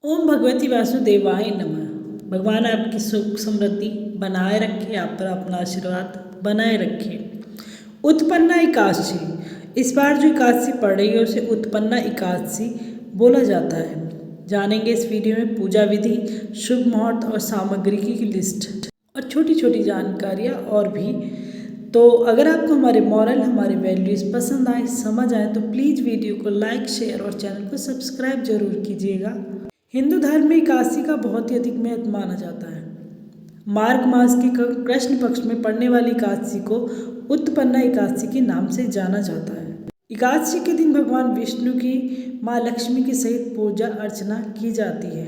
ओम भगवती वासुदेवाय नमः। भगवान आपकी सुख समृद्धि बनाए रखे, आप पर अपना आशीर्वाद बनाए रखे। उत्पन्ना एकादशी, इस बार जो एकादशी पड़ रही है उसे उत्पन्ना एकादशी बोला जाता है। जानेंगे इस वीडियो में पूजा विधि, शुभ मुहूर्त और सामग्री की लिस्ट और छोटी छोटी जानकारियाँ और भी। तो अगर आपको हमारे मॉरल, हमारे वैल्यूज़ पसंद आए, समझ आए तो प्लीज़ वीडियो को लाइक, शेयर और चैनल को सब्सक्राइब जरूर कीजिएगा। हिंदू धर्म में एकादशी का बहुत ही अधिक महत्व माना जाता है। मार्ग मास के कृष्ण पक्ष में पड़ने वाली एकादशी को उत्पन्ना एकादशी के नाम से जाना जाता है। एकादशी के दिन भगवान विष्णु की माँ लक्ष्मी के सहित पूजा अर्चना की जाती है।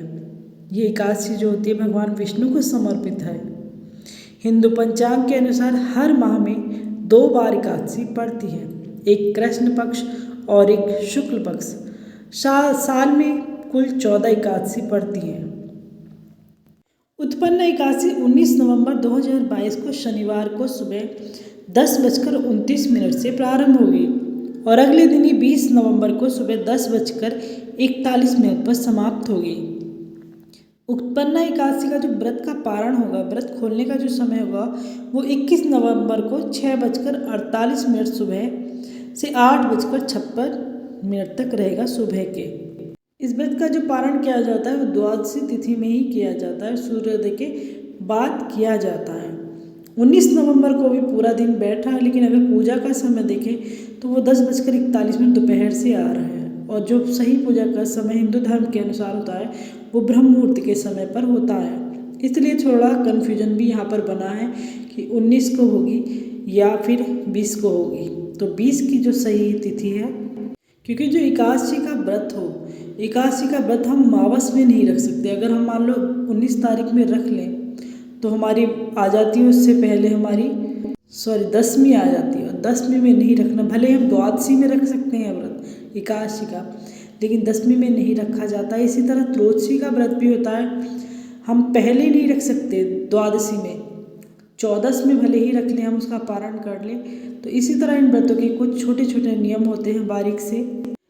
ये एकादशी जो होती है भगवान विष्णु को समर्पित है। हिंदू पंचांग के अनुसार हर माह में 2 बार एकादशी पड़ती है, एक कृष्ण पक्ष और एक शुक्ल पक्ष। साल में कुल 14 एकादशी पड़ती है। उत्पन्ना एकादशी 19 नवंबर 2022 को शनिवार को सुबह 10:29 से प्रारंभ होगी और अगले दिन ही 20 नवंबर को सुबह 10:41 पर समाप्त होगी। उत्पन्ना एकादशी का जो व्रत का पारण होगा, व्रत खोलने का जो समय होगा वो 21 नवंबर को 6:48 सुबह से 8:56 तक रहेगा सुबह के। इस व्रत का जो पारण किया जाता है वो द्वादशी तिथि में ही किया जाता है, सूर्योदय के बाद किया जाता है। 19 नवंबर को भी पूरा दिन बैठा है, लेकिन अगर पूजा का समय देखें तो वो 10:41 दोपहर से आ रहा है और जो सही पूजा का समय हिंदू धर्म के अनुसार होता है वो ब्रह्म मुहूर्त के समय पर होता है। इसलिए थोड़ा कन्फ्यूजन भी यहाँ पर बना है कि 19 को होगी या फिर 20 को होगी। तो 20 की जो सही तिथि है, क्योंकि जो एकादशी का व्रत हो, एकादशी का व्रत हम मावस में नहीं रख सकते। अगर हम मान लो 19 तारीख में रख लें तो हमारी आ जाती है, उससे पहले हमारी दसवीं आ जाती है और दसवीं में नहीं रखना। भले हम द्वादशी में रख सकते हैं व्रत एकादशी का, लेकिन दसवीं में नहीं रखा जाता है। इसी तरह त्रोदशी का व्रत भी होता है, हम पहले नहीं रख सकते द्वादशी में, 14 में भले ही रख लें, हम उसका पारण कर लें। तो इसी तरह इन व्रतों के कुछ छोटे छोटे नियम होते हैं बारीक से।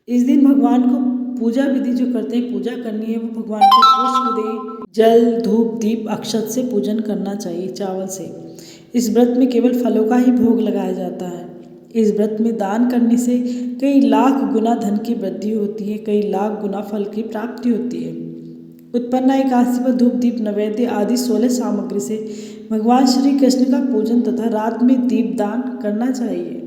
इस दिन भगवान को पूजा विधि जो करते हैं, पूजा करनी है, वो भगवान को पुष्प दें, जल, धूप, दीप, अक्षत से पूजन करना चाहिए, चावल से। इस व्रत में केवल फलों का ही भोग लगाया जाता है। इस व्रत में दान करने से कई लाख गुना धन की वृद्धि होती है, कई लाख गुना फल की प्राप्ति होती है। उत्पन्ना एकादशी पर धूप, दीप, नैवेद्य आदि 16 सामग्री से भगवान श्री कृष्ण का पूजन तथा रात में दीप दान करना चाहिए।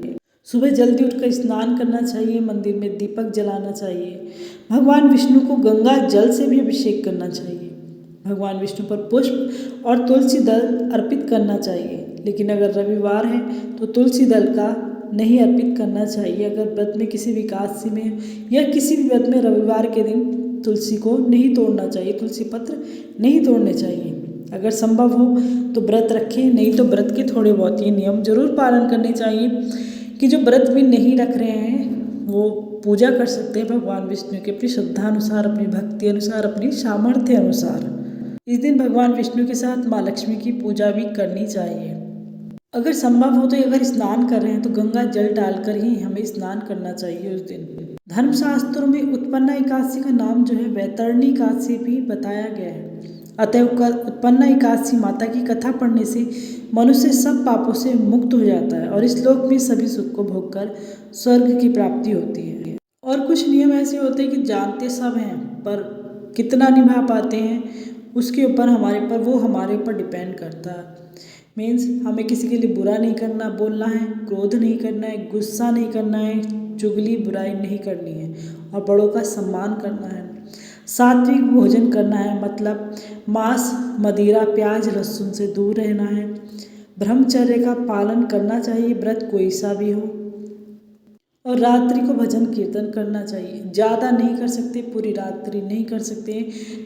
सुबह जल्दी उठकर स्नान करना चाहिए, मंदिर में दीपक जलाना चाहिए। भगवान विष्णु को गंगा जल से भी अभिषेक करना चाहिए। भगवान विष्णु पर पुष्प और तुलसी दल अर्पित करना चाहिए, लेकिन अगर रविवार है तो तुलसी दल का नहीं अर्पित करना चाहिए। अगर व्रत में किसी भी एकादशी में या किसी भी व्रत में रविवार के दिन तुलसी को नहीं तोड़ना चाहिए, तुलसी पत्र नहीं तोड़ने चाहिए। अगर संभव हो तो व्रत रखें, नहीं तो व्रत के थोड़े बहुत ही नियम जरूर पालन करने चाहिए। कि जो व्रत भी नहीं रख रहे हैं वो पूजा कर सकते हैं भगवान विष्णु के अपनी श्रद्धा अनुसार, अपनी भक्ति अनुसार, अपनी सामर्थ्य अनुसार। इस दिन भगवान विष्णु के साथ माँ लक्ष्मी की पूजा भी करनी चाहिए। अगर संभव हो तो अगर स्नान कर रहे हैं तो गंगा जल डालकर ही हमें स्नान करना चाहिए उस दिन। धर्मशास्त्रों में उत्पन्ना एकादशी का नाम जो है वैतरणी एकादशी भी बताया गया है। अतः उत्पन्ना एकादशी माता की कथा पढ़ने से मनुष्य सब पापों से मुक्त हो जाता है और इस लोक में सभी सुख को भोगकर स्वर्ग की प्राप्ति होती है। और कुछ नियम ऐसे होते हैं कि जानते सब हैं पर कितना निभा पाते हैं उसके ऊपर हमारे ऊपर डिपेंड करता है। मीन्स हमें किसी के लिए बुरा नहीं करना, बोलना है, क्रोध नहीं करना है, गुस्सा नहीं करना है, चुगली बुराई नहीं करनी है और बड़ों का सम्मान करना है। सात्विक भोजन करना है, मतलब मांस, मदिरा, प्याज, लहसुन से दूर रहना है। ब्रह्मचर्य का पालन करना चाहिए, व्रत कोई सा भी हो। और रात्रि को भजन कीर्तन करना चाहिए। ज़्यादा नहीं कर सकते, पूरी रात्रि नहीं कर सकते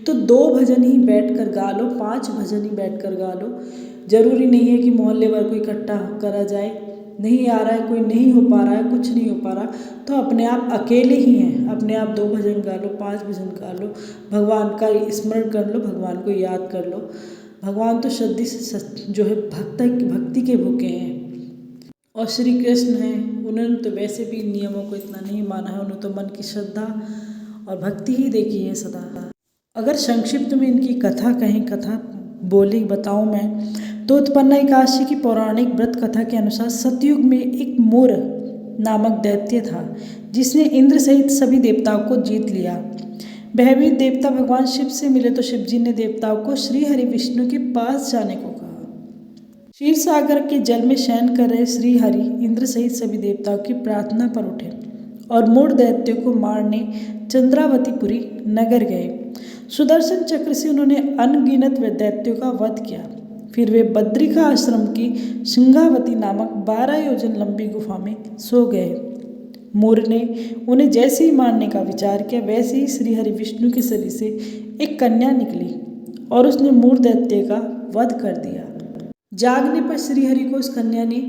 तो 2 भजन ही बैठ कर गा लो, 5 भजन ही बैठ कर गा लो। ज़रूरी नहीं है कि मोहल्ले भर को इकट्ठा करा जाए। नहीं आ रहा है, कोई नहीं हो पा रहा है, कुछ नहीं हो पा रहा तो अपने आप अकेले ही हैं, अपने आप 2 भजन गा लो, 5 भजन गा लो, भगवान का स्मरण कर लो, भगवान को याद कर लो। भगवान तो श्रद्धि से जो है भक्ति के भूखे हैं और श्री कृष्ण हैं, उन्होंने तो वैसे भी नियमों को इतना नहीं माना है, उन्होंने तो मन की श्रद्धा और भक्ति ही देखी है सदा। अगर संक्षिप्त में इनकी कथा कहें, कथा बोली बताऊं मैं, तो उत्पन्ना एकादशी की पौराणिक व्रत कथा के अनुसार सतयुग में एक मूर नामक दैत्य था जिसने इंद्र सहित सभी देवताओं को जीत लिया। वह भी देवता भगवान शिव से मिले तो शिव जी ने देवताओं को श्री हरि विष्णु के पास जाने को कहा। क्षीर सागर के जल में शयन कर रहे श्री हरि इंद्र सहित सभी देवताओं की प्रार्थना पर उठे और मूढ़ दैत्यों को मारने चंद्रावतीपुरी नगर गए। सुदर्शन चक्र से उन्होंने अनगिनत दैत्यों का वध किया। फिर वे बद्रिका आश्रम की सिंगावती नामक 12 योजन लंबी गुफा में सो गए। मूर ने उन्हें जैसे ही मारने का विचार किया, वैसे ही श्री हरि विष्णु के शरीर से एक कन्या निकली और उसने मूर दैत्य का वध कर दिया। जागने पर श्रीहरि को उस कन्या ने,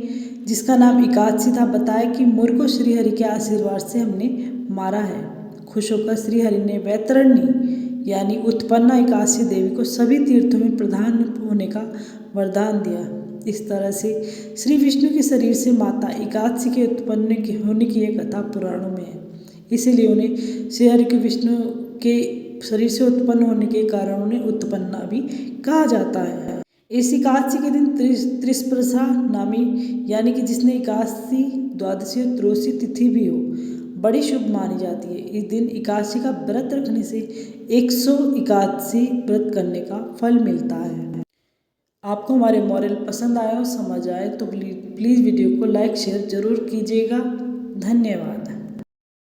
जिसका नाम एकादशी था, बताया कि मूर को श्रीहरि के आशीर्वाद से हमने मारा है। खुश होकर श्रीहरि ने वैतरणी यानी उत्पन्ना एकादशी देवी को सभी तीर्थों में प्रधान होने का वरदान दिया। इस तरह से श्री विष्णु के शरीर से माता एकादशी के उत्पन्न होने की एक कथा पुराणों में है। इसीलिए उन्हें श्रीहरि के विष्णु के शरीर से उत्पन्न होने के कारण उन्हें उत्पन्ना भी कहा जाता है। इस एकादशी के दिन त्रिस्पर्शा नामी यानी कि जिसने एकादशी, द्वादशी और त्रयोदशी तिथि भी हो, बड़ी शुभ मानी जाती है। इस दिन एकादशी का व्रत रखने से 100 एकादशी व्रत करने का फल मिलता है। आपको हमारे मॉडल पसंद आए और समझ आए तो प्लीज़ वीडियो को लाइक शेयर जरूर कीजिएगा। धन्यवाद।